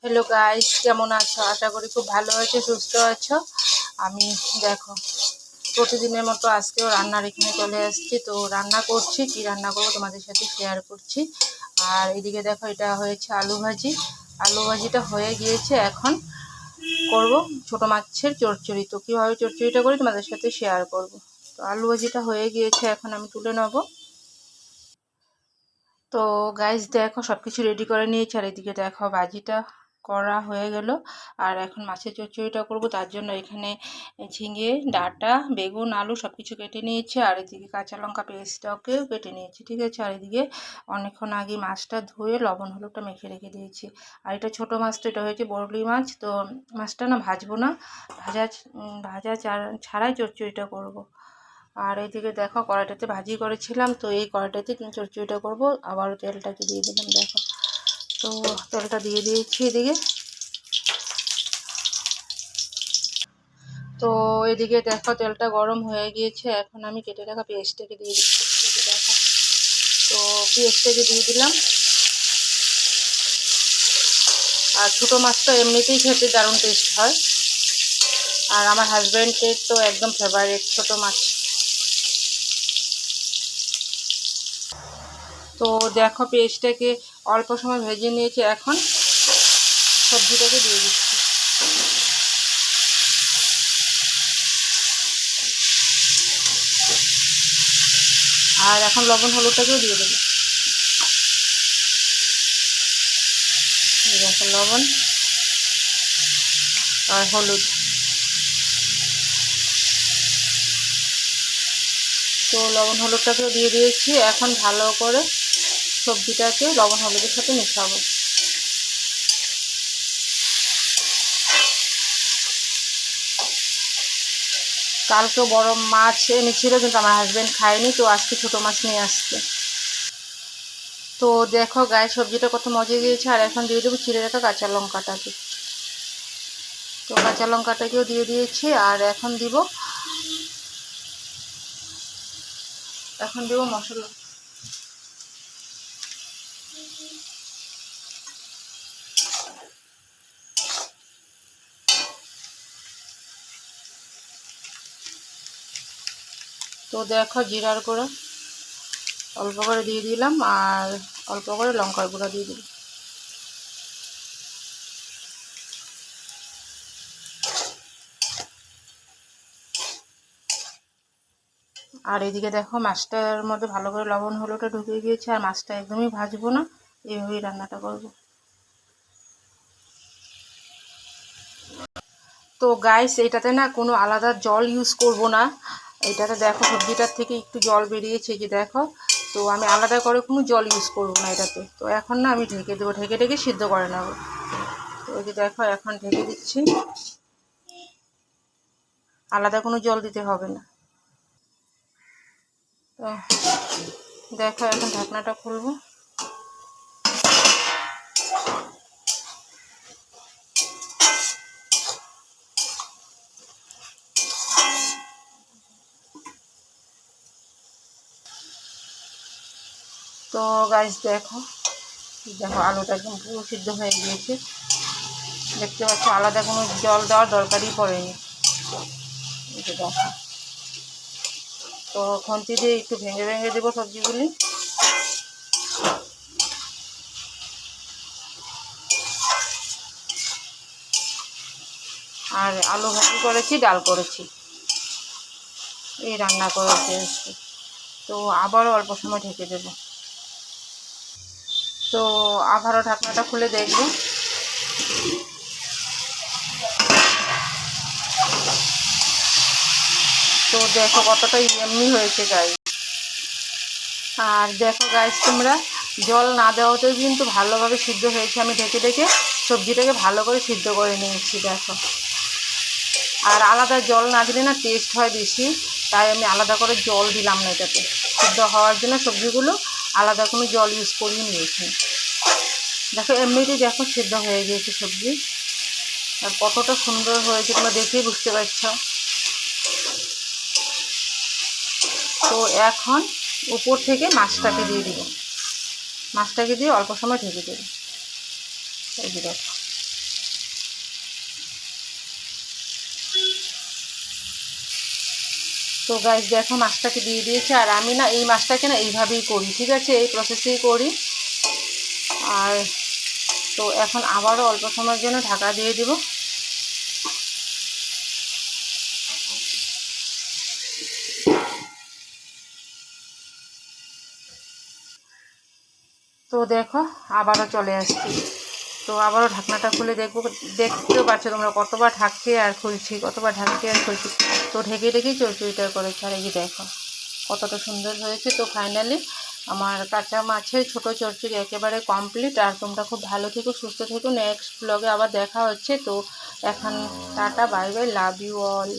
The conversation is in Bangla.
হ্যালো গাইস, কেমন আছো? আশা করি খুব ভালো আছো, সুস্থ আছো। আমি দেখো প্রতিদিনের মতো আজকেও রান্নার এখানে চলে আসছি। তো রান্না করছি, কি রান্না করবো তোমাদের সাথে শেয়ার করছি। আর এদিকে দেখো, এটা হয়েছে আলু ভাজি। আলু ভাজিটা হয়ে গিয়েছে, এখন করব ছোট মাছের চচ্চড়ি। তো কীভাবে চচ্চড়িটা করি তোমাদের সাথে শেয়ার করব। তো আলু ভাজিটা হয়ে গিয়েছে, এখন আমি তুলে নেবো। তো গাইস দেখো, সব কিছু রেডি করে নিয়েছি। আর এদিকে দেখো ভাজিটা করা হয়ে গেল। আর এখন মাছের চচ্চড়িটা করব, তার জন্য এখানে ঝিঙে, ডাঁটা, বেগুন, আলু সব কিছু কেটে নিয়েছি। আর এদিকে কাঁচা লঙ্কা পেস্টটাকেও কেটে নিয়েছি, ঠিক আছে। আর এদিকে অনেকক্ষণ আগে মাছটা ধুয়ে লবণ হলুদটা মেখে রেখে দিয়েছি। আর এটা ছোটো মাছ, তো এটা হয়েছে বরলি মাছ। তো মাছটা না ভাজবো না, ভাজা ছাড়াই চচ্চড়িটা করব। আর এইদিকে দেখো, কড়াইটাতে ভাজি করেছিলাম, তো এই কড়াইটাতে চচ্চড়িটা করব। আবারও তেলটাকে দিয়ে দিলাম, দেখো। তো তেলটা দিয়ে দিয়েছি এদিকে। তো এদিকে দেখো, তেলটা গরম হয়ে গিয়েছে, এখন আমি কেটে রাখা পেঁয়াজটাকে দিয়ে দিচ্ছি, দেখো। তো পেঁয়াজটাকে দিয়ে দিলাম। আর ছোটো মাছটা এমনিতেই খেতে দারুণ টেস্ট হয়। আর আমার হাজব্যান্ডের তো একদম ফেভারিট ছোটো মাছ। তো দেখো, পেঁয়াজটাকে অল্প সময় ভেজে নিয়েছি, এখন সবজিটাকে দিয়ে দিচ্ছি। আর এখন লবণ হলুদটাকেও দিয়ে দেবো। দেখো, লবণ আর হলুদ। তো লবণ হলুদটাকেও দিয়ে দিয়েছি, এখন ভালো করে সবজিটাকে লবণ হলুদের সাথে মেশাবো। কালকে বড় মাছ এনেছিল, কিন্তু আমার হাজব্যান্ড খায়নি, তো আজকে ছোটো মাছ নিয়ে আসছে। তো দেখো গায়ে সবজিটা কত মজা গিয়েছে। আর এখন দিয়ে দেবো চিড়ে রাখা কাঁচা লঙ্কাটাকে। তো কাঁচা লঙ্কাটাকেও দিয়ে দিয়েছি। আর এখন দেবো মশলা। তো দেখো, জিরার গুঁড়ো অল্প করে দিয়ে দিলাম, আর অল্প করে লঙ্কার গুঁড়ো দিয়ে দিলাম। আর এদিকে দেখো, মাছটার মধ্যে ভালো করে লবণ হলুদটা ঢুকে গিয়েছে। আর মাছটা একদমই ভাজবো না, এইভাবেই রান্নাটা করব। তো গাইস, এটাতে না কোনো আলাদা জল ইউজ করব না। এটাতে দেখো সবজিটার থেকে একটু জল বেরিয়েছে, যে দেখো। তো আমি আলাদা করে কোনো জল ইউজ করব না এটাতে। তো এখন না আমি ঢেকে দেবো, ঢেকে সিদ্ধ করে নেব। তো ওই যে দেখো, এখন ঢেকে দিচ্ছি, আলাদা কোনো জল দিতে হবে না। তো দেখো, এখন ঢাকনাটা খুলবো। তো গাইস দেখো, আলুটা একদম পুরো সিদ্ধ হয়ে গিয়েছে। দেখতে পাচ্ছ, আলাদা কোনো জল দেওয়ার দরকারই পড়েনি। এই যে দেখো, তো খুন্তি দিয়ে একটু ভেঙে ভেঙে দেবো সবজিগুলি। আর আলু ভাজি করেছি, ডাল করেছি, এই রান্না করেছি আজকে। তো আবারও অল্প সময় ঢেকে দেবো। তো আবারও ঢাকনাটা খুলে দেখবো। তো দেখো কতটা ইয়াম্মি হয়েছে গাইস। আর দেখো গাইস, তোমরা জল না দেওয়াতেও কিন্তু ভালোভাবে সিদ্ধ হয়েছে। আমি ঢেকে সবজিটাকে ভালো করে সিদ্ধ করে নিয়েছি, দেখো। আর আলাদা জল না দিলে না টেস্ট হয় বেশি, তাই আমি আলাদা করে জল দিলাম না এটাতে। সিদ্ধ হওয়ার জন্য সবজিগুলো আলাদা কোনো জল ইউজ করিয়ে নিয়েছি। দেখো, এমনিতেই দেখো সিদ্ধ হয়ে গিয়েছে সবজি। আর কতটা সুন্দর হয়েছে তোমরা দেখেই বুঝতে পারছো। তো এখন উপর থেকে মাছটাকে দিয়ে দিব। মাছটাকে দিয়ে অল্প সময় ঢেকে দেবো। এই যে দেখো, তো গাইস দেখো মাছটাকে দিয়ে দিয়েছে। আর আমি না এই মাছটাকে না এইভাবেই করি, ঠিক আছে, এই প্রসেসেই করি। আর তো এখন আবারও অল্প সময়ের জন্য ঢাকা দিয়ে দিব। তো দেখো আবারও চলে আসছি। তো আবারও ঢাকনাটা খুলে দেখবো, দেখতেও পাচ্ছ তোমরা কতবার ঢাকছি আর খুলছি, কতবার ঢাকছি আর খুলছি। তো ঢেকে ঢেকেই চচ্চড়িটা করেছি। আর এই দেখো কতটা সুন্দর হয়েছে। তো ফাইনালি আমার কাঁচা মাছের ছোট চচ্চড়ি একেবারে কমপ্লিট। আর তোমরা খুব ভালো থেকো, সুস্থ থেকো। নেক্সট ব্লগে আবার দেখা হচ্ছে। তো এখন tata, bye bye, love you all.